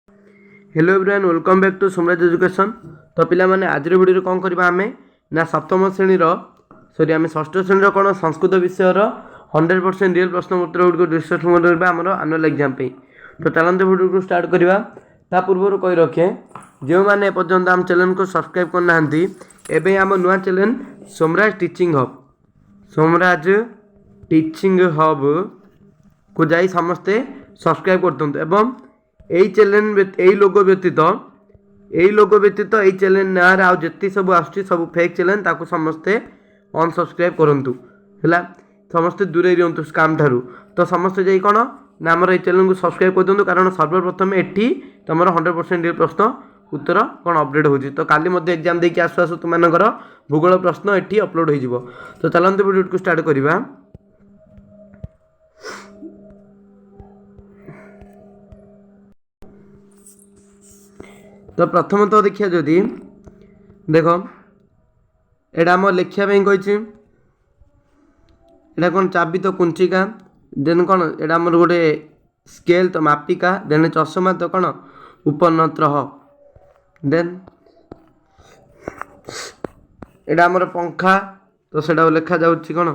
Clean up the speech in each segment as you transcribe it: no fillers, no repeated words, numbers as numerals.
Hello everyone welcome back to Somraj education. तो पिला माने आज वीडियो कौन करबा आमे ना सप्तम श्रेणी सॉरी आम षष्ठ श्रेणी कौन संस्कृत विषय 100% रियल प्रश्न उत्तर गुड़िक डिस्कसन करबा हमर एनुअल एग्जाम पे। तो चलते वीडियो को स्टार्ट करबा। ता पूर्व कही रखे जो मैंने पर्यंत आम चैनल को सब्सक्राइब करना एवं आम नुआ चैनल सोमराज टीचिंग हब को जाई समस्ते सब्सक्राइब करते एवं यही चैनल यही लोगो व्यतीत यही चैनल ना आउ जी सब सब फेक चैनल ताकू समस्ते अनसब्सक्राइब करूँ है समस्ते दूरे रुहतु स्काम ठारू। तो समस्ते जाई कौन ना आमर ये चैनल को सब्सक्राइब कर दिखाँ कारण सर्वप्रथम एटी तुम 100% रियल प्रश्न उत्तर कौन अपडेट हो। तो काली एग्जाम देके आसु आसु तुम भूगोल प्रश्न एटी अपलोड हो। तो चलते वीडियो को स्टार्ट करवा। तो प्रथम तो देखिए जदि देख एटा आम लिखापी कही एटा कौन चाबी तो कुंचिका देन कौन एटा आमर गोटे स्केल तो मापिका देन चषमा तो कौन उपनत्र देन एटा आमर पंखा तो सेटा लिखा जाउछि कौन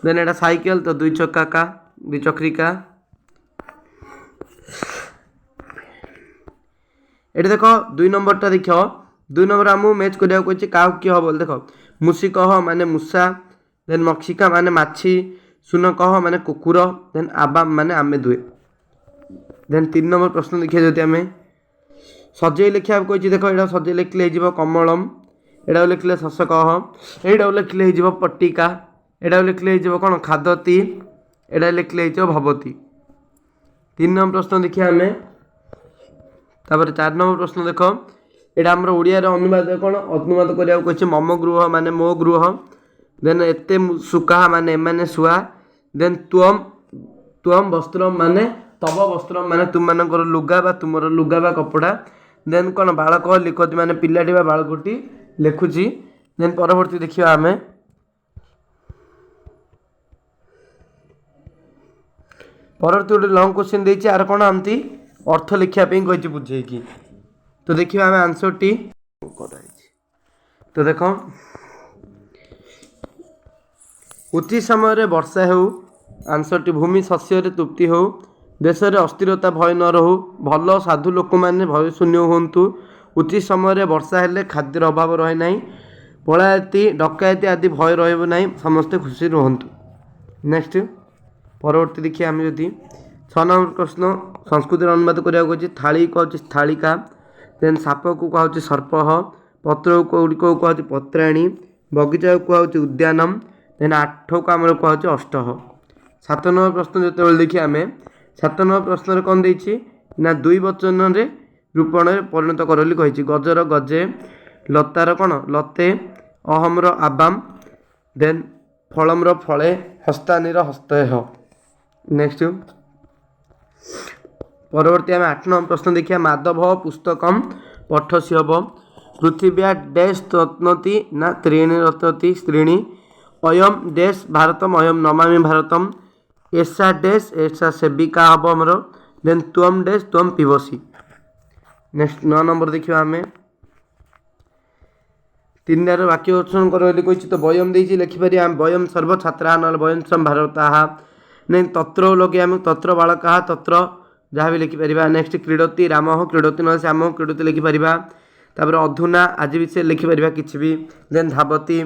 देन एटा साइकेल तो दुई चक्रिका ये देख दुई नंबरटा देख दुई नंबर आमको मैच करा कही क्या किए हम बोल देख मुसी कह माने मूषा देन मक्षिका माने माछी सुन कह माने कुकुर देन आबाम माने आमे दुए। देन 3 नंबर प्रश्न देखिए जदि आम सजे लिखा कही देख ये सजे लिखले कमलम एटा लिखले शशकह एटा लिखले पट्टिका एटा लिखले कौन खादती एटा लिखले भवती। 3 नंबर प्रश्न देखिए आम तापर 4 नंबर प्रश्न देख एटा आमर ओडिया अनुवाद कौन अनुवाद करिया कहि मम गृह माने मो गृह देन एते सुका माने माने सुआ देन त्वम वस्त्र माने तब वस्त्र माने तुम मानकर लुगा बा तुमर लुगा बा कपड़ा देन कौन बालक लिखती माने पिलाटी बा बालकटी लिखुची। देन परवर्ती देखिया आमे परवर्ती गोटे लंग क्वेश्चन देछि आर कौन आमती अर्थ लिखापी कही बुझे कि। तो देखिए आम आंसर टी तो देख उचित समय वर्षा हो आंसर टी भूमि शस्य तृप्ति हो देश में अस्थिरता भय न रहू भल साधु लोक मैंने भय शून्य हूँ उचित समय वर्षा हेले खाद्यर अभाव रहे ना पलायती डकायती आदि भय रही समस्ते खुशी रुहतु। नेक्स्ट परवर्ती देखिए आम जदि 6 नंबर प्रश्न संस्कृत अनुवाद करा थाली कहूँ थालिका देन साप को कहूँ सर्प पत्र गुड़िक कहूँ पत्राणी बगीचा को कहूँ उद्यानम देन 8 को आम कहूँ अष्ट। 7 नंबर प्रश्न जो देखिए आम 7 नंबर प्रश्न कौन देछि ना दुई वचन रूपण परिणत कर कही गजर गजे लतार कौन लते अहमर आबाम देन फलमर फले हस्तानीर हस्तह। नेक्स्ट परवर्ती आम 8 नंबर प्रश्न देखिए माधव पुस्तकम पठसी हम पृथिव्या डैश रत्नति ना त्रीणी रत्नति स्त्रीणी अयम डैश भारतम अयम नमामि भारतम ऐसा डैश ऐसा सेविका हम आमर देन त्वम डैश त्वम पिबसी। नेक्स्ट 9 नंबर देखिए आम 3 वाक्य गठन कर कही तो वयम देछि लिखिपारि वयम सर्व छात्रा ना वयम सम भारता नहीं तत्र लगे आम तत्र बालका तत्र जहाँ भी लिखिपर। नेक्स्ट क्रीडती राम क्रीडती ना श्याम क्रीडती लिखिपर तापर अधुना आज विषय लिखिपर कि भी देन धावती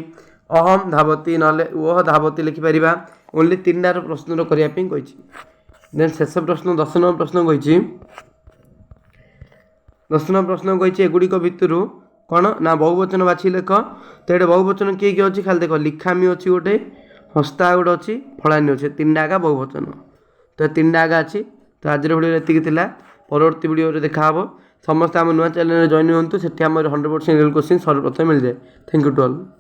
अहम धावती ना ओह धावती लिखिपर ओनली 3 प्रश्न करने कही। देन शेष प्रश्न 10 नंबर प्रश्न कही 10 नंबर प्रश्न कही एगुड़िक भितर कौन ना बहुवचन बाछी लेख तो ये बहुवचन किए किए अच्छी खाली देख लिखामी अच्छी गोटे हस्ता गोटे अच्छी फलानी अच्छे 3 आगा बहुवचन तो 3 आगा अच्छी। तो आज वीडियो ये परवर्ती वीडियो देखा समस्त आम नुआ चैनल जॉइन हूँ से 100% रियल क्वेश्चन सर्वप्रथम मिल जाए। Thank you to all.